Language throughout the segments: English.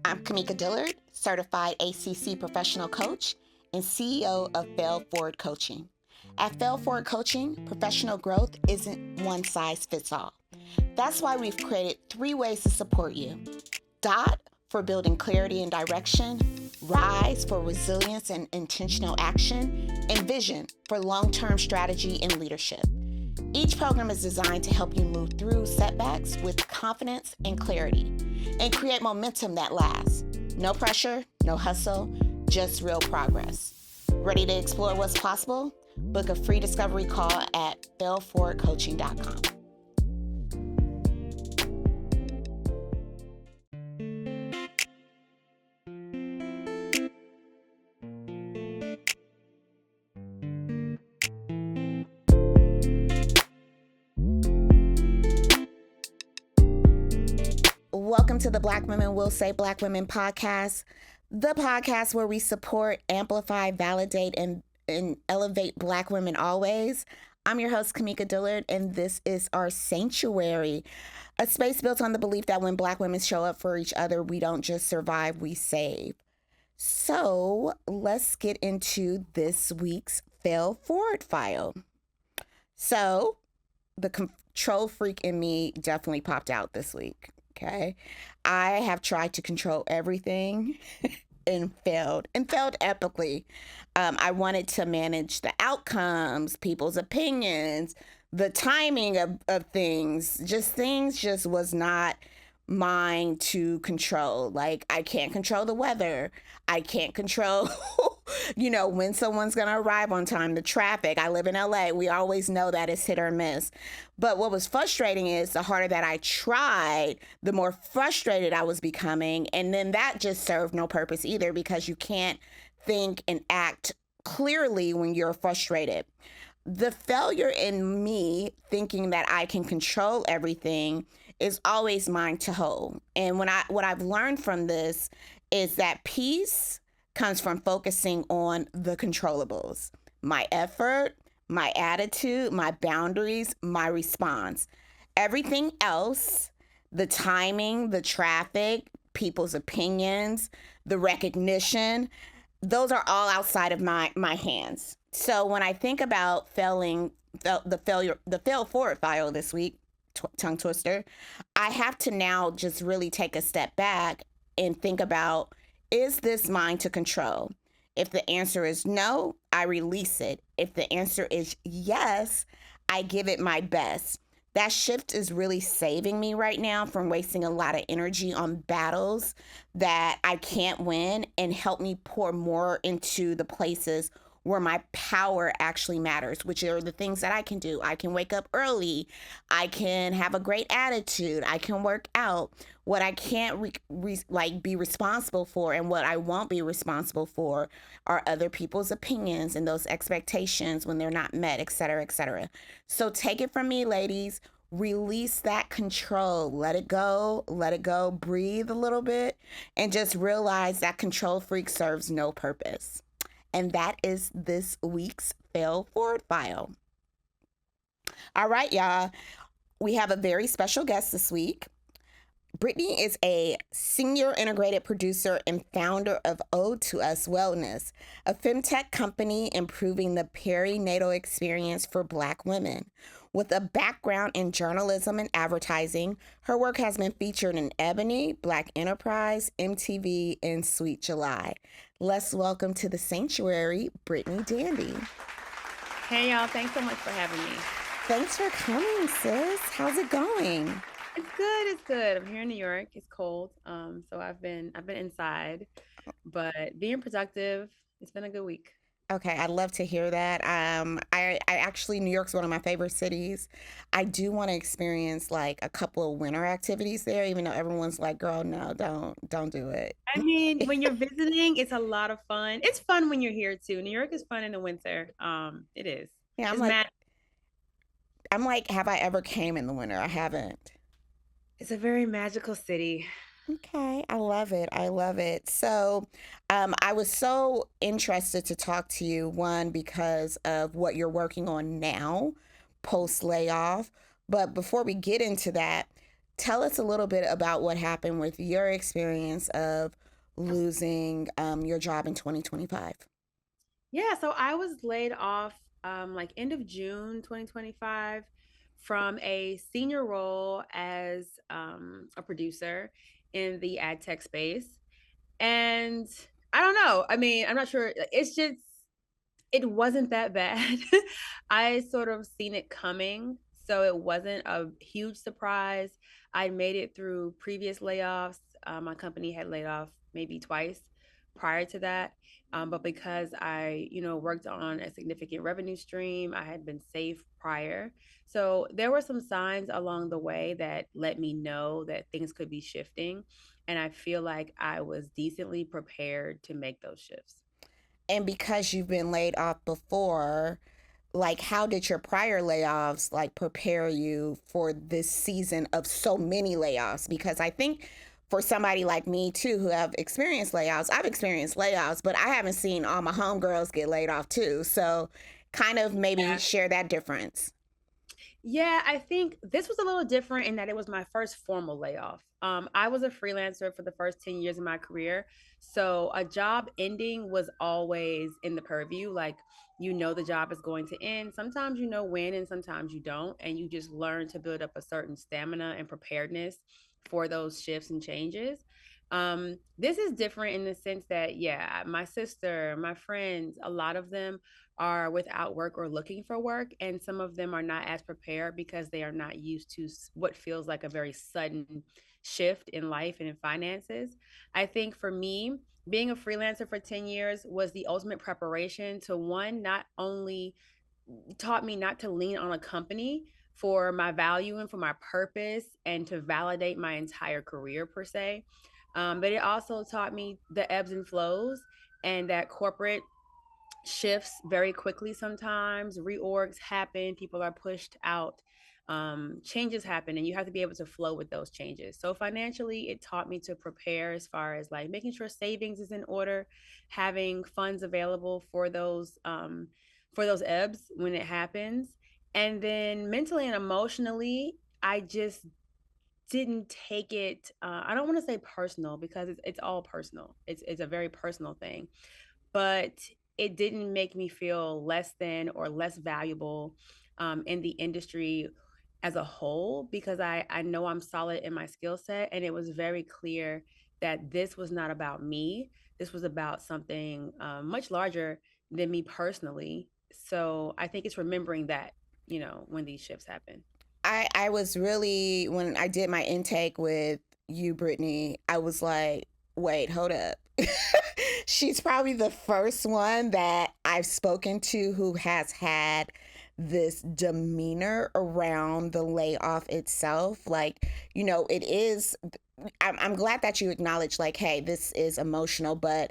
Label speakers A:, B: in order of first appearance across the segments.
A: I'm Kamika Dillard, certified ACC professional coach and CEO of Fail Forward Coaching. At Fail Forward Coaching, professional growth isn't one size fits all. That's why we've created 3 ways to support you. DOT for building clarity and direction, RISE for resilience and intentional action, and VISION for long-term strategy and leadership. Each program is designed to help you move through setbacks with confidence and clarity and create momentum that lasts. No pressure, no hustle, just real progress. Ready to explore what's possible? Book a free discovery call at failforwardcoaching.com. Welcome to the Black Women Will Say Black Women podcast, the podcast where we support, amplify, validate, and elevate Black women always. I'm your host, Kamika Dillard, and this is our sanctuary, a space built on the belief that when Black women show up for each other, we don't just survive, we save. So let's get into this week's Fail Forward file. So the control freak in me definitely popped out this week. Okay, I have tried to control everything and failed epically. I wanted to manage the outcomes, people's opinions, the timing of things. Things just was not mine to control. Like, I can't control the weather. I can't control, when someone's going to arrive on time, the traffic. I live in LA. We always know that it's hit or miss. But what was frustrating is the harder that I tried, the more frustrated I was becoming. And then that just served no purpose either, because you can't think and act clearly when you're frustrated. The failure in me thinking that I can control everything is always mine to hold. And what I've learned from this is that peace comes from focusing on the controllables. My effort, my attitude, my boundaries, my response. Everything else, the timing, the traffic, people's opinions, the recognition, those are all outside of my hands. So when I think about the fail forward file this week, tongue twister, I have to now just really take a step back and think about, is this mine to control? If the answer is no, I release it. If the answer is yes, I give it my best. That shift is really saving me right now from wasting a lot of energy on battles that I can't win, and help me pour more into the places where my power actually matters, which are the things that I can do. I can wake up early. I can have a great attitude. I can work out. What I can't be responsible for, and what I won't be responsible for, are other people's opinions and those expectations when they're not met, et cetera, et cetera. So take it from me, ladies. Release that control. Let it go. Let it go. Breathe a little bit and just realize that control freak serves no purpose. And that is this week's Fail Forward file. All right, y'all. We have a very special guest this week. Brittany is a senior integrated producer and founder of Ode to Us Wellness, a femtech company improving the perinatal experience for Black women. With a background in journalism and advertising, her work has been featured in Ebony, Black Enterprise, MTV, and Sweet July. Let's welcome to the sanctuary, Brittany Dandy.
B: Hey, y'all. Thanks so much for having me.
A: Thanks for coming, sis. How's it going?
B: It's good. It's good. I'm here in New York. It's cold. So I've been inside, but being productive. It's been a good week.
A: Okay, I'd love to hear that. I actually, New York's one of my favorite cities. I do want to experience like a couple of winter activities there, even though everyone's like, girl, no, don't do it.
B: I mean, when you're visiting, it's a lot of fun. It's fun when you're here too. New York is fun in the winter. It is.
A: Yeah, I'm like, have I ever came in the winter? I haven't.
B: It's a very magical city.
A: Okay, I love it. I love it. So I was so interested to talk to you, one, because of what you're working on now, post layoff. But before we get into that, tell us a little bit about what happened with your experience of losing your job in 2025.
B: Yeah, so I was laid off like end of June 2025 from a senior role as a producer in the ad tech space. And I don't know. I mean, I'm not sure. It's just it wasn't that bad. I sort of seen it coming, so it wasn't a huge surprise. I made it through previous layoffs. My company had laid off maybe twice prior to that. But because I, worked on a significant revenue stream, I had been safe prior. So there were some signs along the way that let me know that things could be shifting. And I feel like I was decently prepared to make those shifts.
A: And because you've been laid off before, like how did your prior layoffs like prepare you for this season of so many layoffs? Because I think for somebody like me too who have experienced layoffs, I've experienced layoffs, but I haven't seen all my homegirls get laid off too. So kind of maybe share that difference.
B: Yeah, I think this was a little different in that it was my first formal layoff. I was a freelancer for the first 10 years of my career. So a job ending was always in the purview. Like, the job is going to end. Sometimes you know when, and sometimes you don't. And you just learn to build up a certain stamina and preparedness for those shifts and changes. This is different in the sense that, yeah, my sister, my friends, a lot of them are without work or looking for work, and some of them are not as prepared because they are not used to what feels like a very sudden shift in life and in finances. I think for me, being a freelancer for 10 years was the ultimate preparation to one, not only taught me not to lean on a company for my value and for my purpose and to validate my entire career per se, but it also taught me the ebbs and flows and that corporate shifts very quickly sometimes. Reorgs happen, people are pushed out, changes happen, and you have to be able to flow with those changes. So financially, it taught me to prepare as far as like making sure savings is in order, having funds available for those ebbs when it happens. And then mentally and emotionally, I just didn't take it. I don't want to say personal because it's all personal. It's a very personal thing, but it didn't make me feel less than or less valuable in the industry as a whole because I know I'm solid in my skill set. And it was very clear that this was not about me. This was about something much larger than me personally. So I think it's remembering that, when these shifts happen.
A: I was really, when I did my intake with you, Brittany, I was like, wait, hold up. She's probably the first one that I've spoken to who has had this demeanor around the layoff itself. Like, it is, I'm glad that you acknowledge, like, hey, this is emotional, but,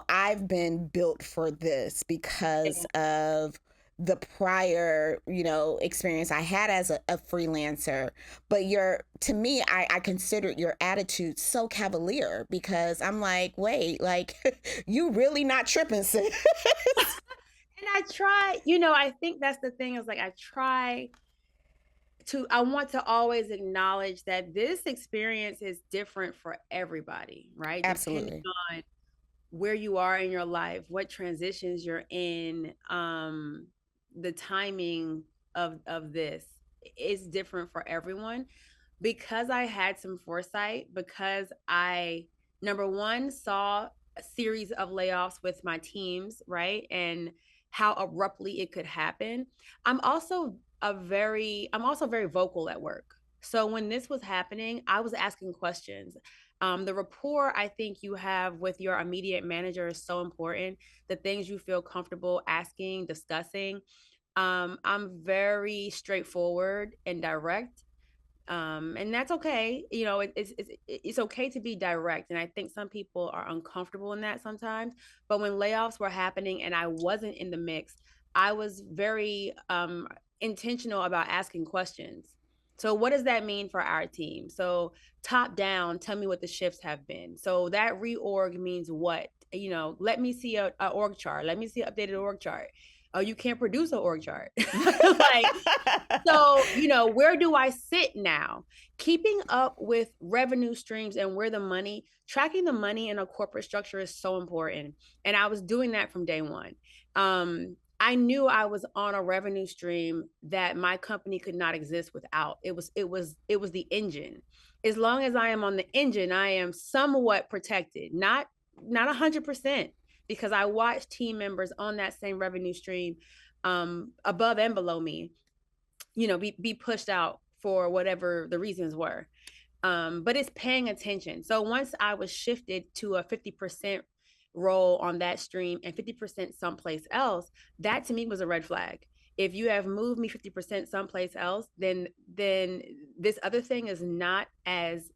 A: I've been built for this because of the prior, experience I had as a freelancer. But to me, I considered your attitude so cavalier because I'm like, wait, like, you really not tripping, sis.
B: And I try, I think that's the thing is like I want to always acknowledge that this experience is different for everybody, right? Depending
A: Absolutely.
B: on where you are in your life, what transitions you're in, the timing of this is different for everyone. Because I had some foresight, because I number one saw a series of layoffs with my teams, right? And how abruptly it could happen. I'm also very vocal at work. So when this was happening, I was asking questions. The rapport I think you have with your immediate manager is so important. The things you feel comfortable asking, discussing. I'm very straightforward and direct, and that's okay. It's okay to be direct, and I think some people are uncomfortable in that sometimes. But when layoffs were happening and I wasn't in the mix, I was very intentional about asking questions. So what does that mean for our team? So top down, tell me what the shifts have been. So that reorg means what? Let me see a org chart. Let me see an updated org chart. oh, you can't produce an org chart. Like, so, where do I sit now? Keeping up with revenue streams and where the money, tracking the money in a corporate structure is so important. And I was doing that from day one. I knew I was on a revenue stream that my company could not exist without. It was the engine. As long as I am on the engine, I am somewhat protected, not 100%, because I watch team members on that same revenue stream, above and below me, be pushed out for whatever the reasons were. But it's paying attention. So once I was shifted to a 50% role on that stream and 50% someplace else, that to me was a red flag. If you have moved me 50% someplace else, then this other thing is not as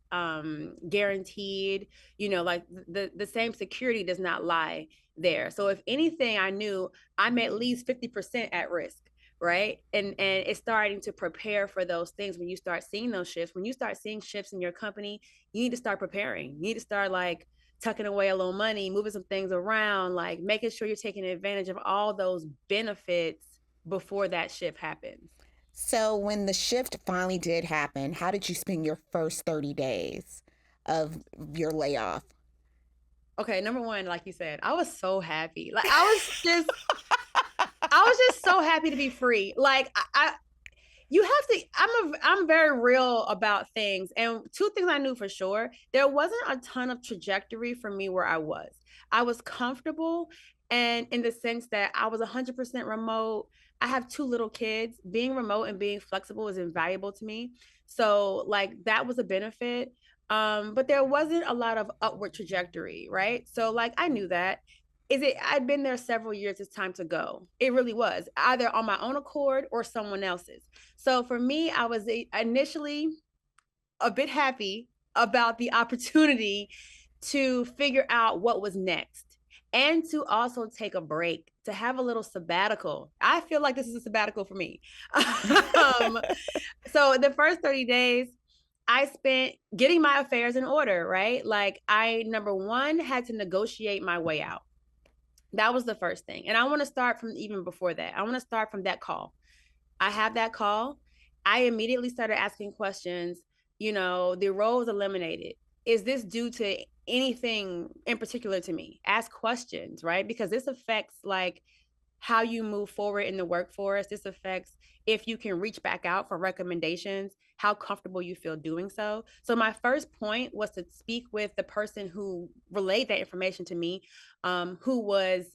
B: guaranteed, like the same security does not lie there. So if anything, I knew I'm at least 50% at risk. Right. And it's starting to prepare for those things. When you start seeing those shifts, when you start seeing shifts in your company, you need to start preparing. You need to start like tucking away a little money, moving some things around, like making sure you're taking advantage of all those benefits before that shift happens.
A: So when the shift finally did happen, how did you spend your first 30 days of your layoff?
B: Okay, number one, like you said, I was so happy. Like I was just so happy to be free. Like I'm very real about things. And two things I knew for sure, there wasn't a ton of trajectory for me where I was. I was comfortable, and in the sense that I was 100% remote. I have 2 little kids. Being remote and being flexible is invaluable to me. So like that was a benefit. But there wasn't a lot of upward trajectory, right? So like I knew that. I'd been there several years, it's time to go. It really was, either on my own accord or someone else's. So for me, I was initially a bit happy about the opportunity to figure out what was next and to also take a break, to have a little sabbatical. I feel like this is a sabbatical for me. So the first 30 days, I spent getting my affairs in order, right? Like number one, had to negotiate my way out. That was the first thing. And I want to start from even before that. I want to start from that call. I have that call. I immediately started asking questions. The role was eliminated. Is this due to anything in particular to me? Ask questions, right? Because this affects like how you move forward in the workforce. This affects if you can reach back out for recommendations, how comfortable you feel doing so. So my first point was to speak with the person who relayed that information to me, who was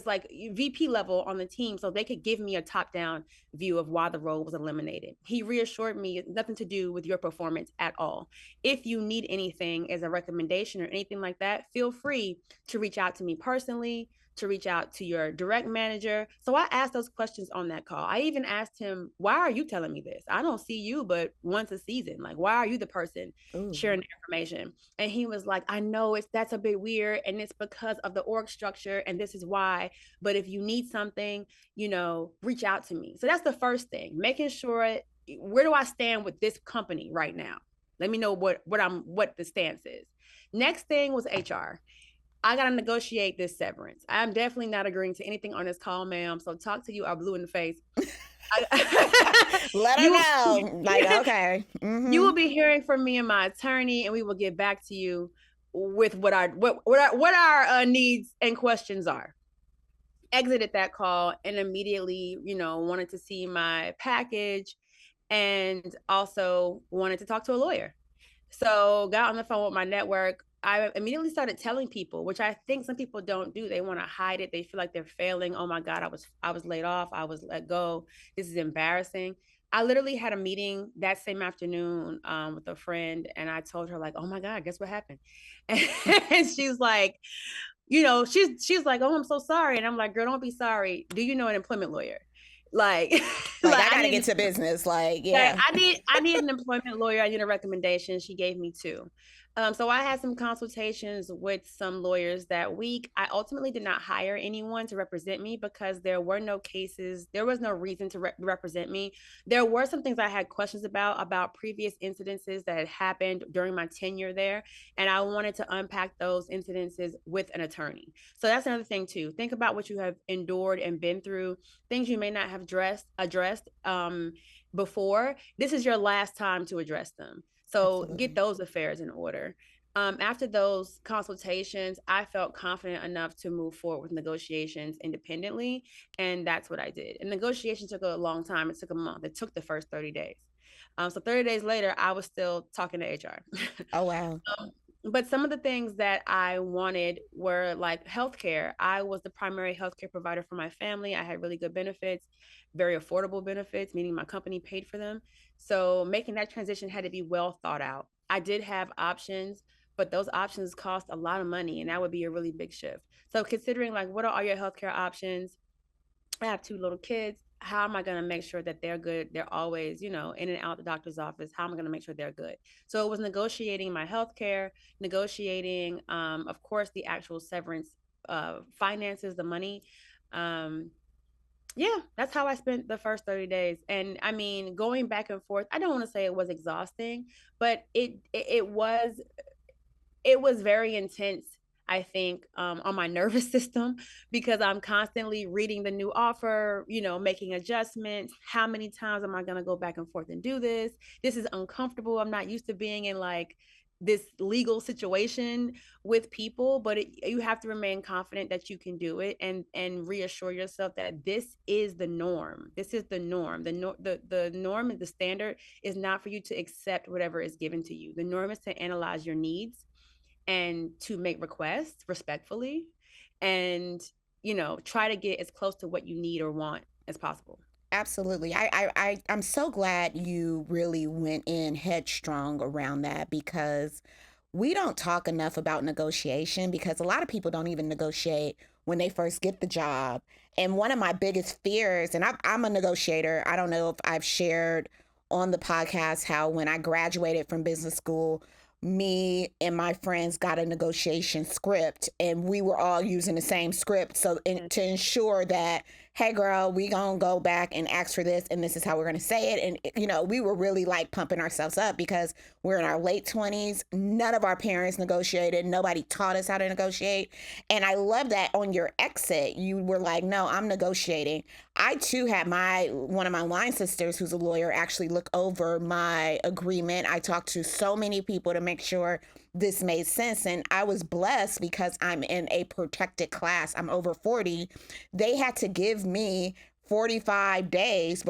B: like VP level on the team, so they could give me a top-down view of why the role was eliminated. He reassured me it's nothing to do with your performance at all. If you need anything as a recommendation or anything like that, feel free to reach out to me personally, to reach out to your direct manager. So I asked those questions on that call. I even asked him, why are you telling me this? I don't see you but once a season. Like, why are you the person sharing the information? And he was like, I know that's a bit weird, and it's because of the org structure, and this is why. But if you need something, reach out to me. So that's the first thing, making sure, where do I stand with this company right now? Let me know what the stance is. Next thing was HR. I got to negotiate this severance. I'm definitely not agreeing to anything on this call, ma'am. So talk to you, I'm blue in the face.
A: Let her know. Like, okay.
B: Mm-hmm. You will be hearing from me and my attorney, and we will get back to you with what our needs and questions are. Exited that call and immediately, wanted to see my package and also wanted to talk to a lawyer. So got on the phone with my network. I immediately started telling people, which I think some people don't do. They want to hide it. They feel like they're failing. Oh my God, I was laid off. I was let go. This is embarrassing. I literally had a meeting that same afternoon with a friend, and I told her like, oh my God, guess what happened? And she's like, she's like, oh, I'm so sorry. And I'm like, girl, don't be sorry. Do you know an employment lawyer? Like
A: I gotta get to business. Like, yeah.
B: I need an employment lawyer. I need a recommendation. She gave me 2. So I had some consultations with some lawyers that week. I ultimately did not hire anyone to represent me because there were no cases. There was no reason to represent me. There were some things I had questions about previous incidences that had happened during my tenure there. And I wanted to unpack those incidences with an attorney. So that's another thing too. Think about what you have endured and been through, things you may not have addressed before. This is your last time to address them. So get
A: Absolutely.
B: those affairs in order. After those consultations, I felt confident enough to move forward with negotiations independently. And that's what I did. And negotiation took a long time. It took a month. It took the first 30 days. So 30 days later, I was still talking to HR.
A: Oh, wow.
B: But some of the things that I wanted were like healthcare. I was the primary healthcare provider for my family. I had really good benefits, very affordable benefits, meaning my company paid for them. So making that transition had to be well thought out. I did have options, but those options cost a lot of money, and that would be a really big shift. So considering like what are all your healthcare options? I have two little kids. How am I going to make sure that they're good? They're always, in and out the doctor's office. How am I going to make sure they're good? So it was negotiating my health care, negotiating, of course, the actual severance finances, the money. Um, yeah, that's how I spent the first 30 days. And I mean, going back and forth, I don't want to say it was exhausting, but it was very intense. I think on my nervous system because I'm constantly reading the new offer, making adjustments. How many times am I going to go back and forth and do this? This is uncomfortable. I'm not used to being in like this legal situation with people, but you have to remain confident that you can do it and reassure yourself that this is the norm. This is the norm. The norm and the standard is not for you to accept whatever is given to you. The norm is to analyze your needs and to make requests respectfully and try to get as close to what you need or want as possible.
A: Absolutely. I'm so glad you really went in headstrong around that because we don't talk enough about negotiation because a lot of people don't even negotiate when they first get the job. And one of my biggest fears, and I'm a negotiator, I don't know if I've shared on the podcast how when I graduated from business school, me and my friends got a negotiation script and we were all using the same script to ensure that, hey girl, we gonna go back and ask for this and this is how we're gonna say it. And we were really like pumping ourselves up because we're in our late 20s. None of our parents negotiated. Nobody taught us how to negotiate. And I love that on your exit you were like, no, I'm negotiating. I too had one of my line sisters who's a lawyer actually look over my agreement. I talked to so many people to make sure this made sense. And I was blessed because I'm in a protected class. I'm over 40. They had to give me 45 days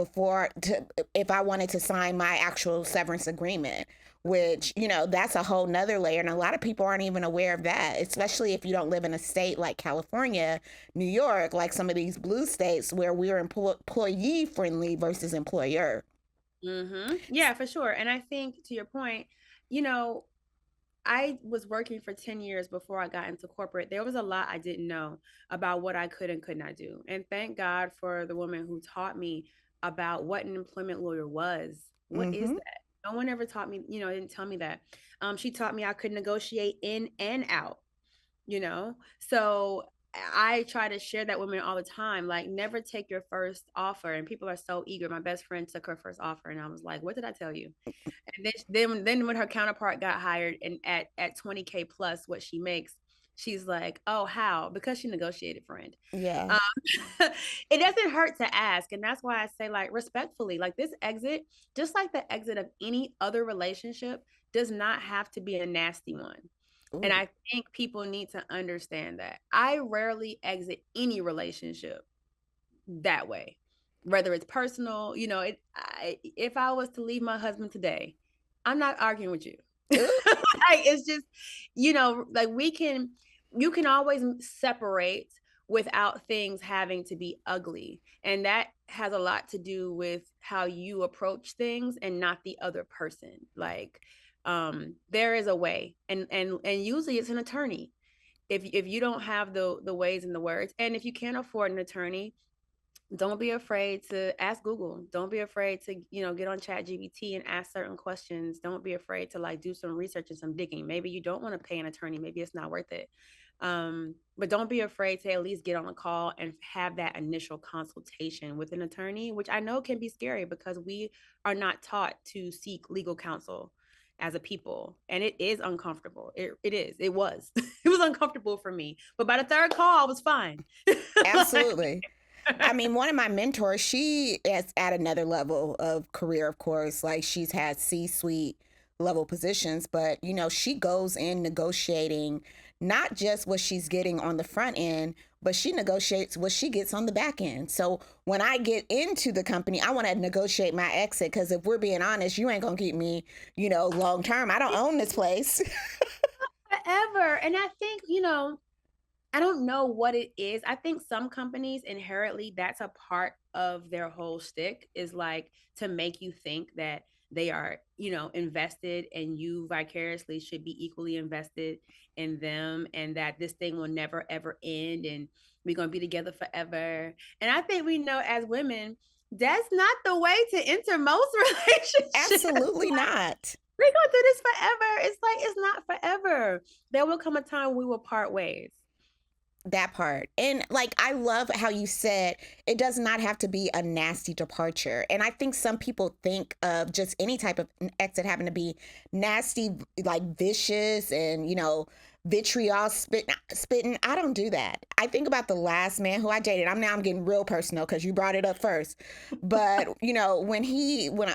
A: if I wanted to sign my actual severance agreement, which, that's a whole nother layer. And a lot of people aren't even aware of that, especially if you don't live in a state like California, New York, like some of these blue states where we're employee friendly versus employer.
B: Yeah, for sure. And I think to your point, you know, I was working for 10 years before I got into corporate. There was a lot I didn't know about what I could and could not do. And thank God for the woman who taught me about what an employment lawyer was. What is
A: Mm-hmm.
B: that? No one ever taught me, didn't tell me that. She taught me I could negotiate in and out, So I try to share that with women all the time. Like, never take your first offer. And people are so eager. My best friend took her first offer, and I was like, "What did I tell you?" And then when her counterpart got hired and at 20K plus what she makes, she's like, "Oh, how?" Because she negotiated, friend.
A: Yeah.
B: Um, it doesn't hurt to ask, and that's why I say, like, respectfully, like, this exit, just like the exit of any other relationship, does not have to be a nasty one. And
A: Ooh.
B: I think people need to understand that. I rarely exit any relationship that way, whether it's personal. If I was to leave my husband today, I'm not arguing with you.
A: Ooh.
B: Like, it's just, like you can always separate without things having to be ugly. And that has a lot to do with how you approach things and not the other person. Like, there is a way, and usually it's an attorney. If you don't have the ways and the words, and if you can't afford an attorney, Don't be afraid to ask Google. Don't be afraid to, get on Chat GBT and ask certain questions. Don't be afraid to like do some research and some digging. Maybe you don't want to pay an attorney. Maybe it's not worth it. But don't be afraid to at least get on a call and have that initial consultation with an attorney, which I know can be scary because we are not taught to seek legal counsel as a people. And it is uncomfortable. It is. It was. It was uncomfortable for me. But by the third call, I was fine.
A: Absolutely. I mean, one of my mentors, she is at another level of career, of course. Like she's had C-suite level positions, but she goes in negotiating not just what she's getting on the front end, but she negotiates what she gets on the back end. So when I get into the company, I want to negotiate my exit because if we're being honest, you ain't gonna keep me, long term. I don't own this place.
B: Forever. And I think, I don't know what it is. I think some companies inherently, that's a part of their whole shtick is like to make you think that they are, invested and you vicariously should be equally invested in them and that this thing will never ever end and we're going to be together forever. And I think we know as women, that's not the way to enter most relationships.
A: Absolutely not.
B: We're going to do this forever. It's like, it's not forever. There will come a time we will part ways.
A: That part. And like, I love how you said it does not have to be a nasty departure. And I think some people think of just any type of exit having to be nasty, like vicious and, vitriol spitting. I don't do that. I think about the last man who I dated. I'm getting real personal because you brought it up first. But, when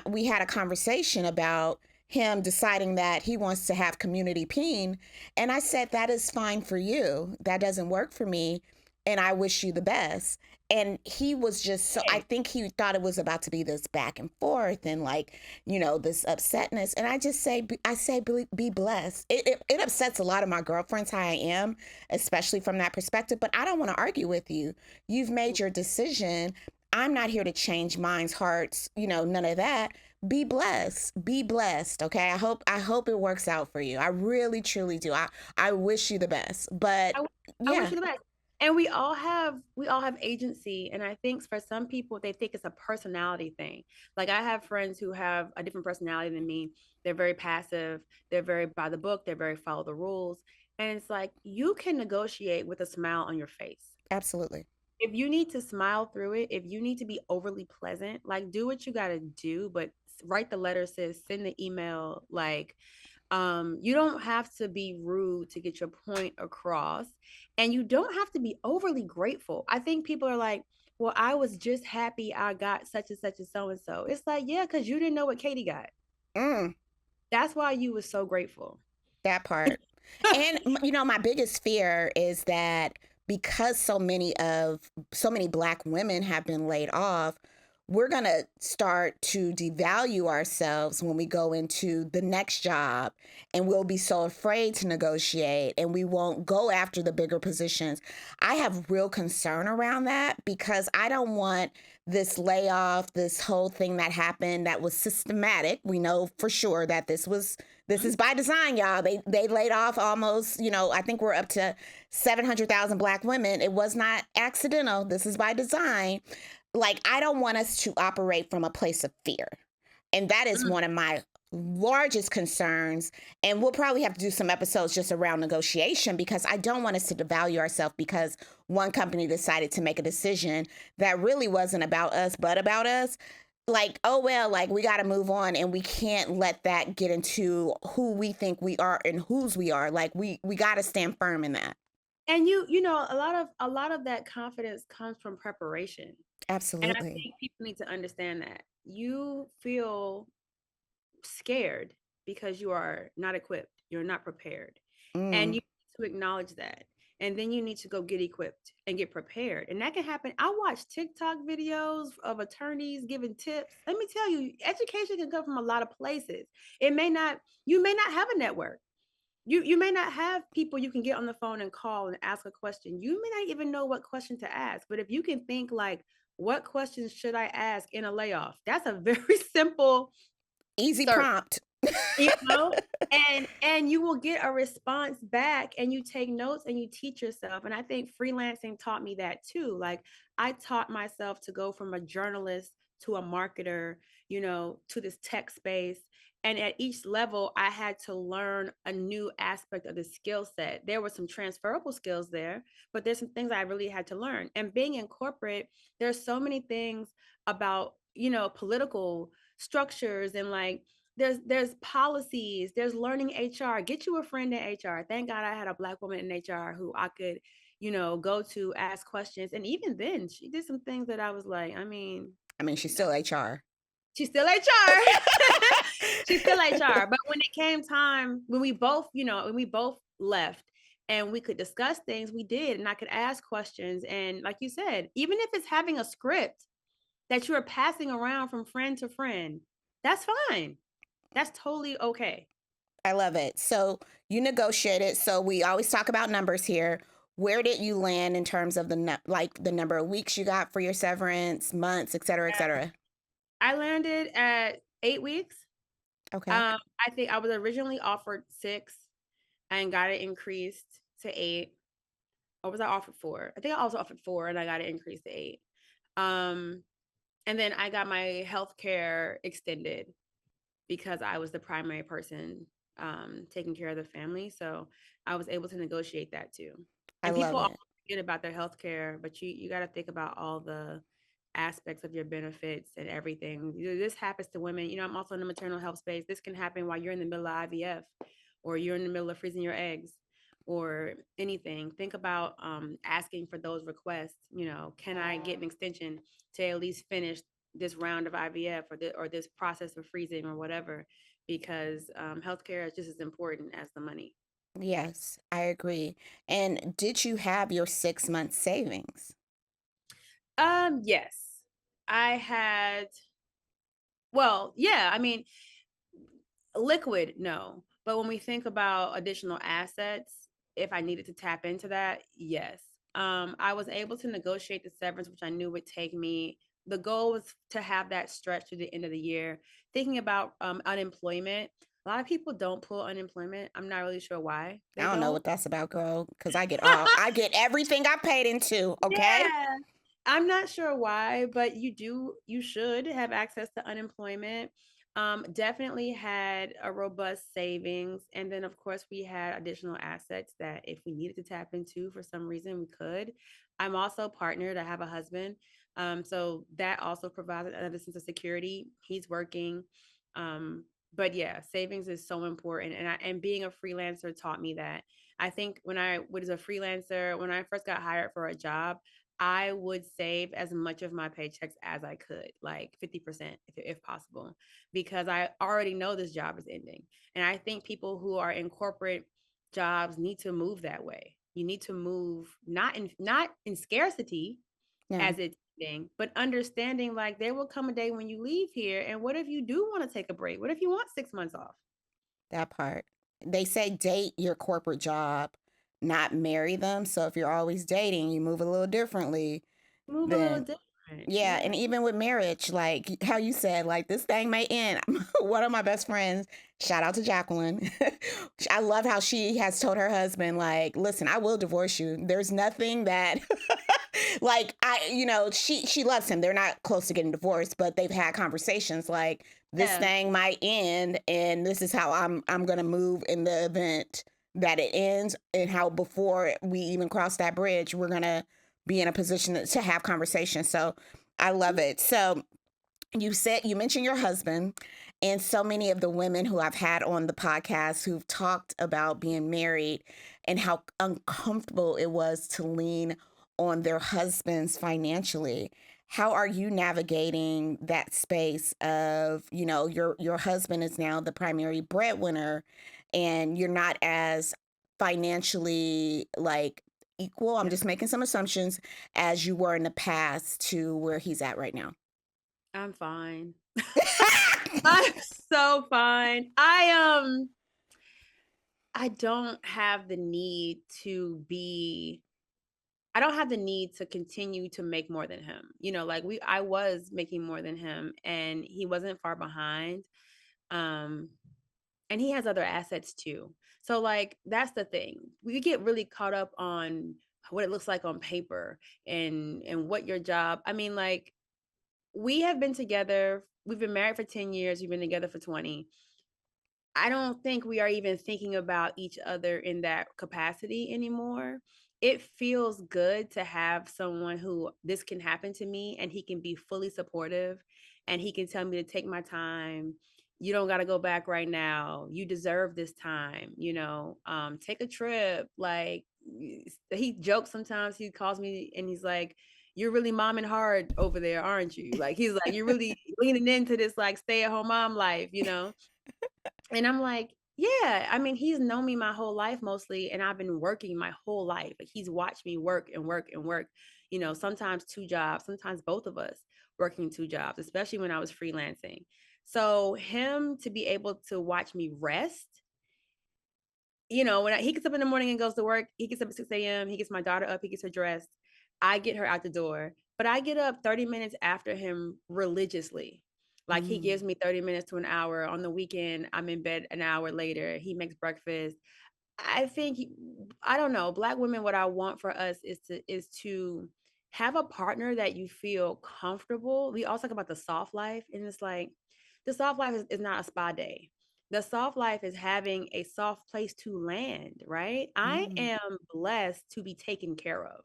A: we had a conversation about him deciding that he wants to have community peen. And I said, that is fine for you. That doesn't work for me. And I wish you the best. And he was just so, I think he thought it was about to be this back and forth and like, this upsetness. And I just say, be blessed. It upsets a lot of my girlfriends how I am, especially from that perspective. But I don't want to argue with you. You've made your decision. I'm not here to change minds, hearts, none of that. Be blessed. Be blessed. Okay. I hope it works out for you. I really, truly do. I wish you the best. But
B: I wish you the best. And we all have agency. And I think for some people, they think it's a personality thing. Like I have friends who have a different personality than me. They're very passive. They're very by the book. They're very follow the rules. And it's like, you can negotiate with a smile on your face.
A: Absolutely.
B: If you need to smile through it, if you need to be overly pleasant, like do what you got to do, but write the letter, sis, send the email. Like, you don't have to be rude to get your point across, and you don't have to be overly grateful. I think people are like, well, I was just happy I got such and such and so and so. It's like, yeah, because you didn't know what Katie got. That's why you was so grateful.
A: That part. And my biggest fear is that because so many Black women have been laid off, we're going to start to devalue ourselves when we go into the next job, and we'll be so afraid to negotiate and we won't go after the bigger positions. I have real concern around that because I don't want this layoff, this whole thing that happened that was systematic. We know for sure that this is by design, y'all. They laid off almost, I think we're up to 700,000 Black women. It was not accidental. This is by design. Like, I don't want us to operate from a place of fear. And that is one of my largest concerns. And we'll probably have to do some episodes just around negotiation because I don't want us to devalue ourselves because one company decided to make a decision that really wasn't about us, but about us. Like, oh, well, like we got to move on, and we can't let that get into who we think we are and whose we are. Like we got to stand firm in that.
B: And a lot of that confidence comes from preparation.
A: Absolutely.
B: And I think people need to understand that you feel scared because you are not equipped, you're not prepared. And you need to acknowledge that. And then you need to go get equipped and get prepared. And that can happen. I watch TikTok videos of attorneys giving tips. Let me tell you, education can come from a lot of places. You may not have a network. You may not have people you can get on the phone and call and ask a question. You may not even know what question to ask. But if you can think like, what questions should I ask in a layoff? That's a very simple,
A: easy prompt.
B: And you will get a response back, and you take notes and you teach yourself. And I think freelancing taught me that too. Like, I taught myself to go from a journalist to a marketer, to this tech space. And at each level, I had to learn a new aspect of the skill set. There were some transferable skills there, but there's some things I really had to learn. And being in corporate, there's so many things about, political structures, and like, there's policies, there's learning HR. Get you a friend in HR. Thank God I had a Black woman in HR who I could, go to ask questions. And even then, she did some things that I was like,
A: She's still HR.
B: she's still HR. She's still HR. But when it came time, when we both, left and we could discuss things, we did. And I could ask questions. And like you said, even if it's having a script that you are passing around from friend to friend, that's fine. That's totally okay.
A: I love it. So you negotiated. So we always talk about numbers here. Where did you land in terms of the number of weeks you got for your severance, months, et cetera, et cetera?
B: I landed at 8 weeks.
A: Okay.
B: I think I was originally offered 6 and got it increased to 8. Or was I offered 4? I think I also offered 4 and I got it increased to 8. And then I got my healthcare extended because I was the primary person taking care of the family. So I was able to negotiate that too.
A: I
B: And
A: love
B: people always
A: it.
B: forget about their healthcare, but you got to think about all the aspects of your benefits and everything. This happens to women. I'm also in the maternal health space. This can happen while you're in the middle of IVF, or you're in the middle of freezing your eggs, or anything. Think about asking for those requests. Can I get an extension to at least finish this round of IVF, or this process of freezing, or whatever, because healthcare is just as important as the money.
A: Yes, I agree. And did you have your 6 month savings?
B: Yes, I had. Well, yeah, liquid, no. But when we think about additional assets, if I needed to tap into that, yes. I was able to negotiate the severance, which I knew would take me. The goal was to have that stretch to the end of the year. Thinking about unemployment, a lot of people don't pull unemployment. I'm not really sure why
A: I
B: they
A: don't know
B: don't.
A: what that's about, girl, because I get everything I paid into, okay?
B: Yeah. I'm not sure why, but you should have access to unemployment. Definitely had a robust savings. And then, of course, we had additional assets that if we needed to tap into for some reason, we could. I'm also partnered. I have a husband. So that also provides another sense of security. He's working. But yeah, savings is so important. And being a freelancer taught me that. I think when I was a freelancer, when I first got hired for a job, I would save as much of my paychecks as I could, like 50% if possible, because I already know this job is ending. And I think people who are in corporate jobs need to move that way. You need to move not in scarcity
A: Yeah,
B: as it's ending, but understanding like there will come a day when you leave here. And what if you do want to take a break? What if you want 6 months off?
A: that part. They say date your corporate job, not marry them. So if you're always dating, you move a little differently
B: Move a little
A: than
B: different.
A: yeah,
B: Yeah.
A: and even with marriage, like how you said, like this thing may end. One of my best friends, shout out to Jacqueline. I love how she has told her husband, like, listen, I will divorce you. There's nothing that like she loves him. They're not close to getting divorced, but they've had conversations like this
B: Yeah.
A: thing might end and this is how I'm gonna move in the event that it ends, and how before we even cross that bridge, we're gonna be in a position to have conversations. So I love it. So you mentioned your husband, and so many of the women who I've had on the podcast who've talked about being married and how uncomfortable it was to lean on their husbands financially. How are you navigating that space of, your husband is now the primary breadwinner and you're not as financially like equal, I'm
B: Yeah.
A: just making some assumptions, as you were in the past to where he's at right now?
B: I'm fine. I'm so fine. I don't have the need to be I don't have the need to continue to make more than him. Like I was making more than him and he wasn't far behind. Um and he has other assets too. So like that's the thing. We get really caught up on what it looks like on paper and what your job. I mean, like we have been together, we've been married for 10 years, we've been together for 20. I don't think we are even thinking about each other in that capacity anymore. It feels good to have someone who this can happen to me and he can be fully supportive and he can tell me to take my time. You don't got to go back right now. You deserve this time, take a trip. Like he jokes sometimes, he calls me and he's like, you're really momming hard over there, aren't you? Like he's like, you're really leaning into this like stay at home mom life. And I'm like, yeah, I mean, he's known me my whole life mostly, and I've been working my whole life. Like he's watched me work and work and work, sometimes two jobs, sometimes both of us working two jobs, especially when I was freelancing. So him to be able to watch me rest, when he gets up in the morning and goes to work, he gets up at 6 a.m., he gets my daughter up, he gets her dressed, I get her out the door, but I get up 30 minutes after him religiously. Like he gives
A: Mm.
B: me 30 minutes to an hour. On the weekend, I'm in bed an hour later. He makes breakfast. I think I don't know, Black women, what I want for us is to have a partner that you feel comfortable. We also talk about the soft life, and it's like the soft life is not a spa day. The soft life is having a soft place to land, right? I
A: Mm.
B: am blessed to be taken care of.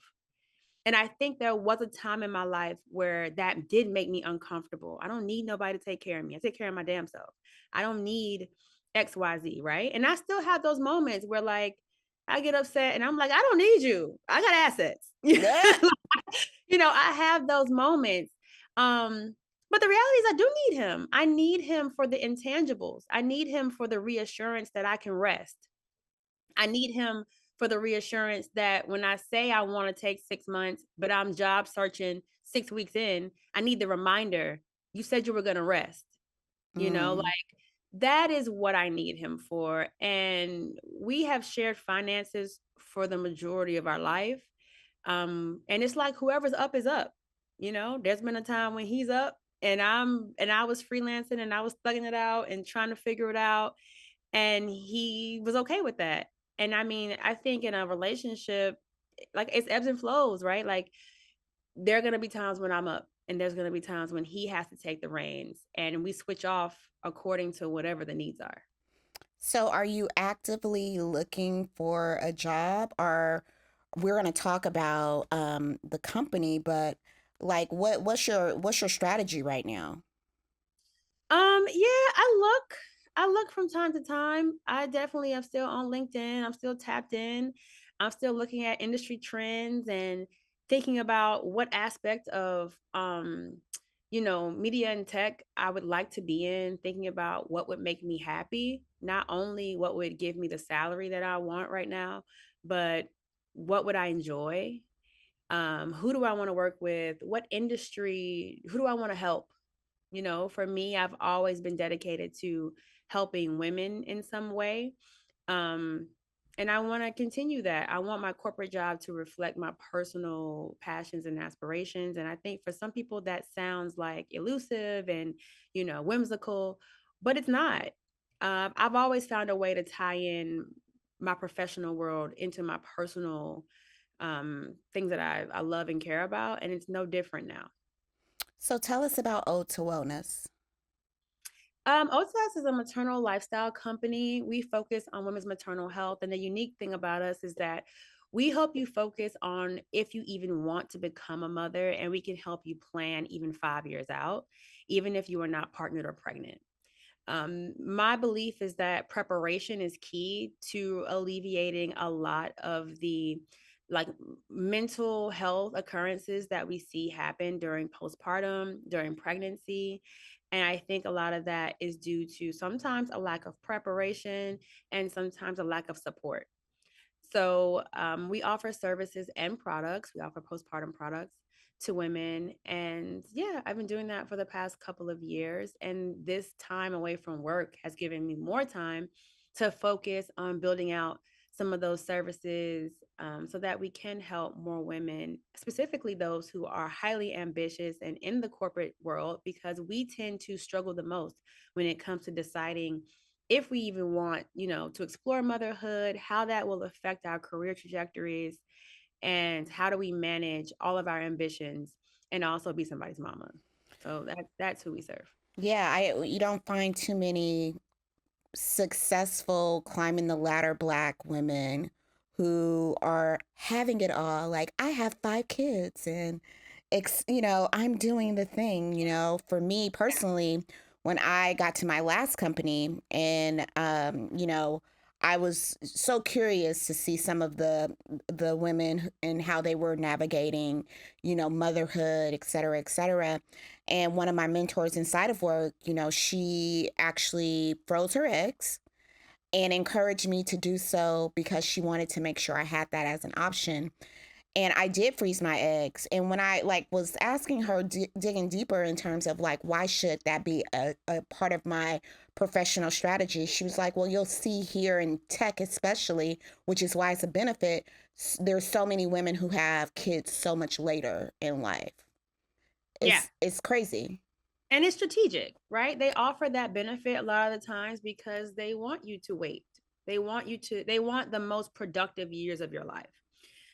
B: And I think there was a time in my life where that did make me uncomfortable. I don't need nobody to take care of me. I take care of my damn self. I don't need XYZ, right? And I still have those moments where like I get upset and I'm like, I don't need you. I got assets.
A: Yeah.
B: I have those moments. But the reality is I do need him. I need him for the intangibles. I need him for the reassurance that I can rest. I need him for the reassurance that when I say I want to take 6 months, but I'm job searching 6 weeks in, I need the reminder, you said you were going to rest.
A: Mm.
B: Like that is what I need him for. And we have shared finances for the majority of our life. And it's like whoever's up is up. There's been a time when he's up and I was freelancing and I was thugging it out and trying to figure it out. And he was okay with that. And I mean, I think in a relationship, like it's ebbs and flows, right? Like there are going to be times when I'm up and there's going to be times when he has to take the reins and we switch off according to whatever the needs are.
A: So, are you actively looking for a job? Or we're going to talk about the company, but like, what's your strategy right now?
B: Yeah, I look from time to time. I definitely am still on LinkedIn. I'm still tapped in. I'm still looking at industry trends and thinking about what aspect of media and tech I would like to be in, thinking about what would make me happy, not only what would give me the salary that I want right now, but what would I enjoy? Who do I want to work with? What industry? Who do I want to help? For me, I've always been dedicated to helping women in some way. Um, and I want to continue that. I want my corporate job to reflect my personal passions and aspirations. And I think for some people that sounds like elusive and, whimsical, but it's not. I've always found a way to tie in my professional world into my personal things that I love and care about. And it's no different now.
A: So, tell us about Ode to Wellness.
B: OTS is a maternal lifestyle company. We focus on women's maternal health. And the unique thing about us is that we help you focus on if you even want to become a mother, and we can help you plan even 5 years out, even if you are not partnered or pregnant. My belief is that preparation is key to alleviating a lot of the like mental health occurrences that we see happen during postpartum, during pregnancy. And I think a lot of that is due to sometimes a lack of preparation and sometimes a lack of support. So we offer services and products. We offer postpartum products to women. And yeah, I've been doing that for the past couple of years. And this time away from work has given me more time to focus on building out some of those services so that we can help more women, specifically those who are highly ambitious and in the corporate world, because we tend to struggle the most when it comes to deciding if we even want, to explore motherhood, how that will affect our career trajectories, and how do we manage all of our ambitions and also be somebody's mama. So that's who we serve.
A: Yeah, you don't find too many successful climbing the ladder black women who are having it all. Like, I have 5 kids and I'm doing the thing. For me personally, when I got to my last company, and I was so curious to see some of the women and how they were navigating, motherhood, et cetera, et cetera. And one of my mentors inside of work, she actually froze her eggs and encouraged me to do so because she wanted to make sure I had that as an option. And I did freeze my eggs. And when I was asking her, digging deeper in terms of why should that be a part of my professional strategy, she was like, well, you'll see here in tech especially, which is why it's a benefit. There's so many women who have kids so much later in life.
B: Yeah.
A: It's crazy.
B: And it's strategic, right? They offer that benefit a lot of the times because they want you to wait. They want the most productive years of your life.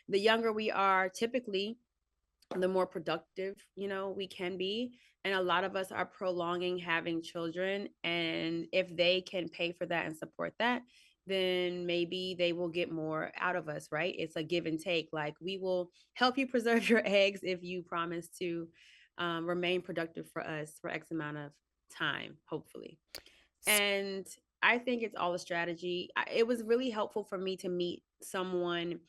B: The younger we are, typically, the more productive, we can be. And a lot of us are prolonging having children. And if they can pay for that and support that, then maybe they will get more out of us, right? It's a give and take. Like, we will help you preserve your eggs if you promise to remain productive for us for X amount of time, hopefully. And I think it's all a strategy. It was really helpful for me to meet someone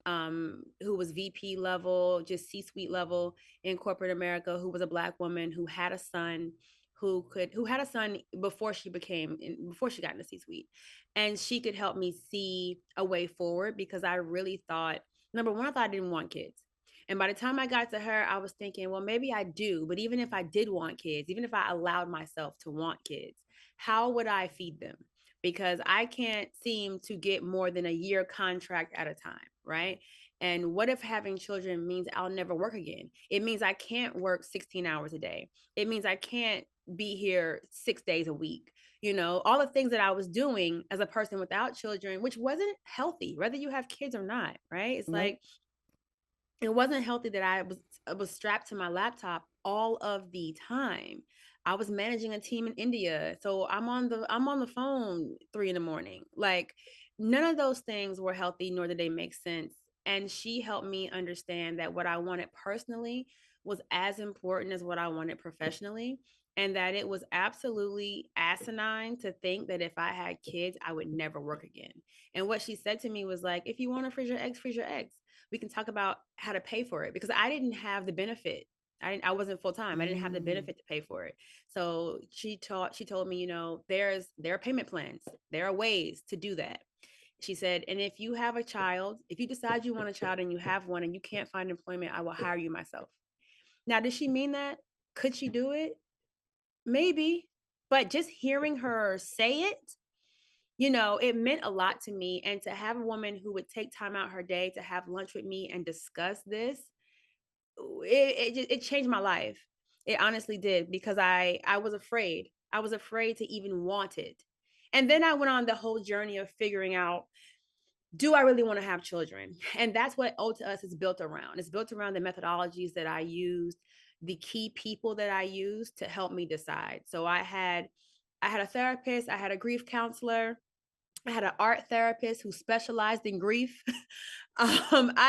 B: who was VP level, just C-suite level in corporate America, who was a Black woman who had a son, who had a son before she got in the C-suite, and she could help me see a way forward, because I really thought, number one, I thought I didn't want kids. And by the time I got to her, I was thinking, well, maybe I do. But even if I did want kids, even if I allowed myself to want kids, how would I feed them? Because I can't seem to get more than a year contract at a time, right? And what if having children means I'll never work again? It means I can't work 16 hours a day. It means I can't be here 6 days a week. All the things that I was doing as a person without children, which wasn't healthy, whether you have kids or not, right? It's
A: Nope.
B: like, it wasn't healthy that I was strapped to my laptop all of the time. I was managing a team in India, so I'm on the phone 3 in the morning. Like, none of those things were healthy, nor did they make sense. And she helped me understand that what I wanted personally was as important as what I wanted professionally, and that it was absolutely asinine to think that if I had kids, I would never work again. And what she said to me was like, if you want to freeze your eggs, freeze your eggs. We can talk about how to pay for it, because I didn't have the benefit. I wasn't full time. I didn't have the
A: Mm.
B: benefit to pay for it. So she told me, there are payment plans. There are ways to do that. She said, and if you have a child, if you decide you want a child and you have one and you can't find employment, I will hire you myself. Now, did she mean that? Could she do it? Maybe. But just hearing her say it, it meant a lot to me. And to have a woman who would take time out her day to have lunch with me and discuss this, it changed my life. It honestly did, because I was afraid. I was afraid to even want it. And then I went on the whole journey of figuring out, do I really want to have children? And that's what Ode to Us is built around. It's built around the methodologies that I used, the key people that I used to help me decide. So I had a therapist, I had a grief counselor, I had an art therapist who specialized in grief. I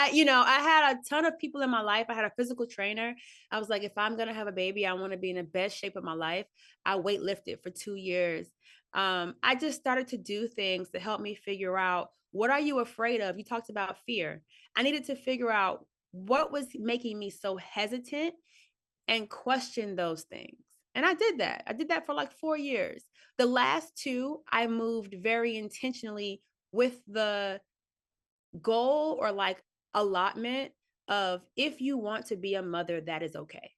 B: had a ton of people in my life. I had a physical trainer. I was like, if I'm gonna have a baby, I want to be in the best shape of my life. I weightlifted for 2 years. I just started to do things to help me figure out, what are you afraid of? You talked about fear. I needed to figure out what was making me so hesitant and question those things. And I did that. I did that for like 4 years. The last two, I moved very intentionally with the goal, or like allotment of, if you want to be a mother, that is okay.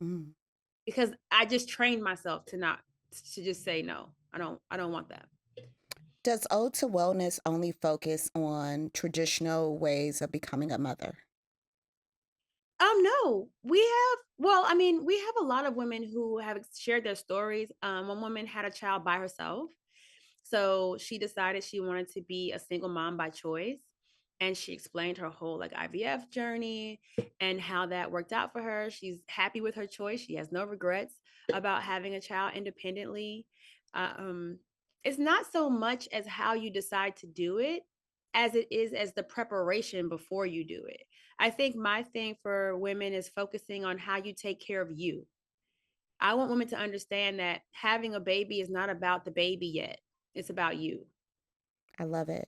A: Mm.
B: Because I just trained myself to just say no. I don't want that.
A: Does Ode to Wellness only focus on traditional ways of becoming a mother?
B: No, we have a lot of women who have shared their stories. One woman had a child by herself. So she decided she wanted to be a single mom by choice. And she explained her whole like IVF journey and how that worked out for her. She's happy with her choice. She has no regrets about having a child independently. Um, it's not so much as how you decide to do it as it is as the preparation before you do it. I think my thing for women is focusing on how you take care of you. I want women to understand that having a baby is not about the baby yet. It's about you.
A: I love it.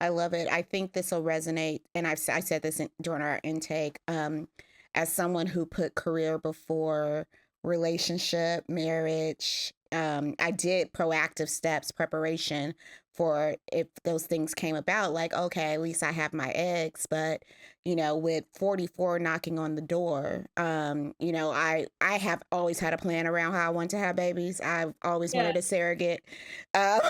A: I love it. I think this will resonate. And I said this during our intake. As someone who put career before relationship, marriage, I did proactive steps, preparation for if those things came about. Like, okay, at least I have my eggs. But, with 44 knocking on the door, I have always had a plan around how I want to have babies. I've always
B: Yeah.
A: wanted a surrogate. Uh,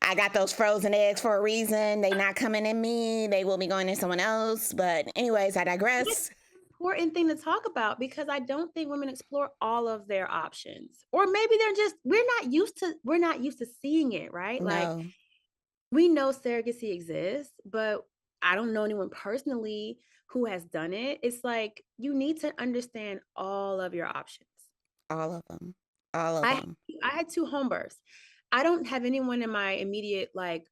A: I got those frozen eggs for a reason. They not coming in me. They will be going in someone else. But anyways, I digress.
B: Important thing to talk about because I don't think women explore all of their options. Or maybe they're just we're not used to seeing it, right? Like
A: No,
B: we know surrogacy exists, but I don't know anyone personally who has done it. It's like you need to understand all of your options.
A: all of them. All of
B: I
A: them.
B: I had two home births. I don't have anyone in my immediate like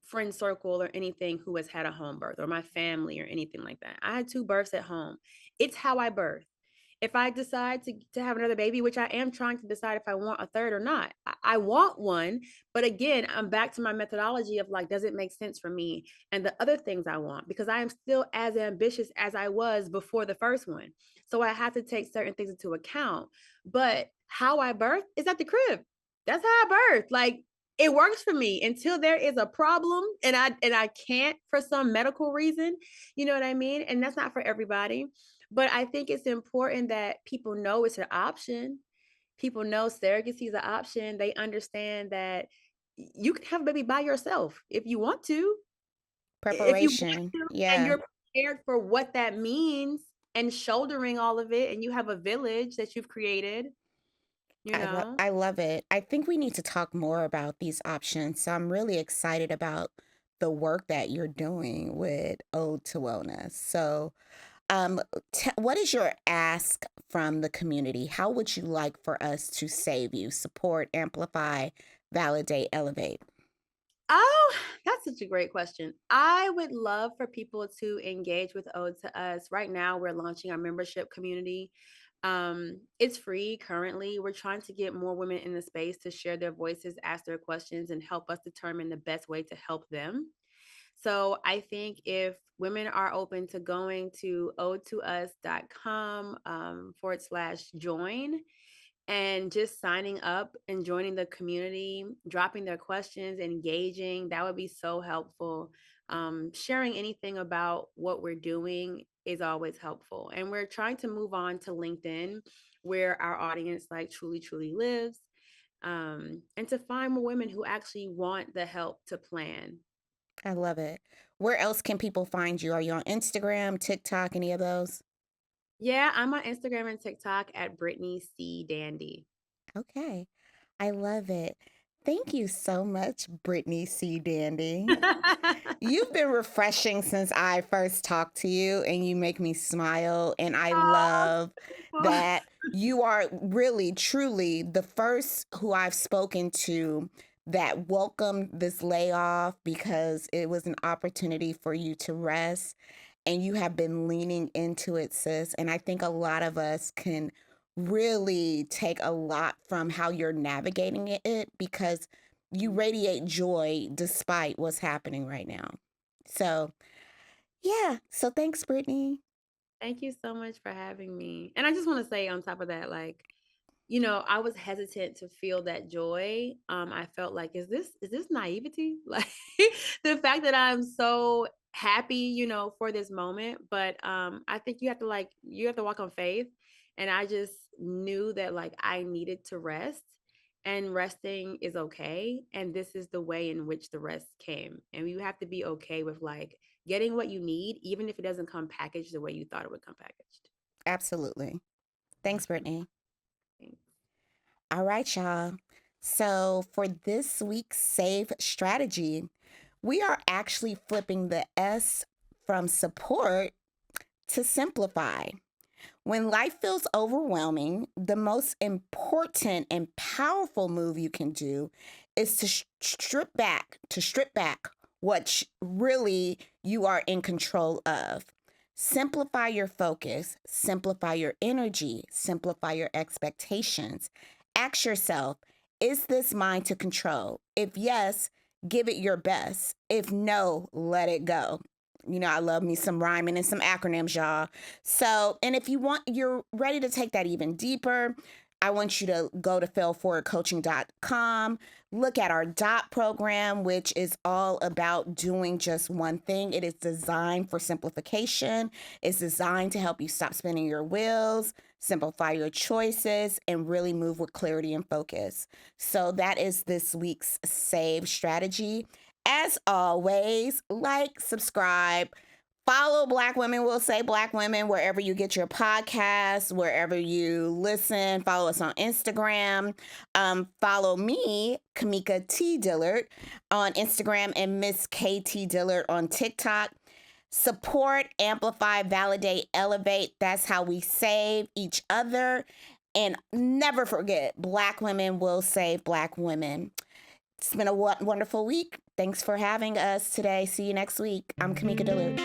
B: friend circle or anything who has had a home birth or my family or anything like that. I had two births at home. It's how I birth. If I decide to have another baby, which I am trying to decide if I want a third or not, I want one. But again, I'm back to my methodology of like, does it make sense for me? And the other things I want, because I am still as ambitious as I was before the first one. So I have to take certain things into account. But how I birth is at the crib. That's how I birth. Like it works for me until there is a problem and I can't for some medical reason. You know what I mean? And that's not for everybody. But I think it's important that people know it's an option. People know surrogacy is an option. They understand that you can have a baby by yourself if you want to. If you want
A: Preparation.
B: to, and
A: Yeah.
B: you're prepared for what that means and shouldering all of it, and you have a village that you've created, you know?
A: I love it. I think we need to talk more about these options. So I'm really excited about the work that you're doing with Ode to Wellness. So, um, what is your ask from the community? How would you like for us to save you, support, amplify, validate, elevate?
B: Oh, that's such a great question. I would love for people to engage with Ode to Us. Right now, we're launching our membership community. It's free currently. We're trying to get more women in the space to share their voices, ask their questions, and help us determine the best way to help them. So I think if women are open to going to ode2us.com /join and just signing up and joining the community, dropping their questions, engaging, that would be so helpful. Sharing anything about what we're doing is always helpful. And we're trying to move on to LinkedIn, where our audience like truly lives, and to find more women who actually want the help to plan.
A: I love it. Where else can people find you? Are you on Instagram, TikTok, any of those?
B: Yeah, I'm on Instagram and TikTok at Brittany C. Dandy.
A: Okay. I love it. Thank you so much, Brittany C. Dandy. You've been refreshing since I first talked to you, and you make me smile. And I
B: Oh,
A: love
B: beautiful.
A: that you are really, truly the first who I've spoken to that welcomed this layoff because it was an opportunity for you to rest. And you have been leaning into it, sis. And I think a lot of us can really take a lot from how you're navigating it because you radiate joy despite what's happening right now. So, yeah. So, thanks, Brittany.
B: Thank you so much for having me. And I just want to say on top of that, like, I was hesitant to feel that joy. I felt like, is this naivety? Like the fact that I'm so happy, for this moment. But I think you have to walk on faith. And I just knew that like I needed to rest and resting is okay. And this is the way in which the rest came. And you have to be okay with like getting what you need, even if it doesn't come packaged the way you thought it would come packaged.
A: Absolutely. Thanks, Brittany.
B: Thanks.
A: All right, y'all. So for this week's SAVE strategy, we are actually flipping the S from support to simplify. When life feels overwhelming, the most important and powerful move you can do is to strip back what really you are in control of. Simplify your focus, simplify your energy, simplify your expectations. Ask yourself, is this mine to control? If yes, give it your best. If no, let it go. You know, I love me some rhyming and some acronyms, y'all. So, and if you're ready to take that even deeper, I want you to go to failforwardcoaching.com, look at our DOT program, which is all about doing just one thing. It is designed for simplification. It's designed to help you stop spinning your wheels, simplify your choices, and really move with clarity and focus. So that is this week's SAVE strategy. As always, like, subscribe, follow Black Women Will Say Black Women wherever you get your podcasts, wherever you listen. Follow us on Instagram. Follow me, Kamika T. Dillard, on Instagram and Miss KT Dillard on TikTok. Support, amplify, validate, elevate. That's how we save each other. And never forget, Black women will save Black women. It's been a wonderful week. Thanks for having us today. See you next week. I'm Kamika Dillard.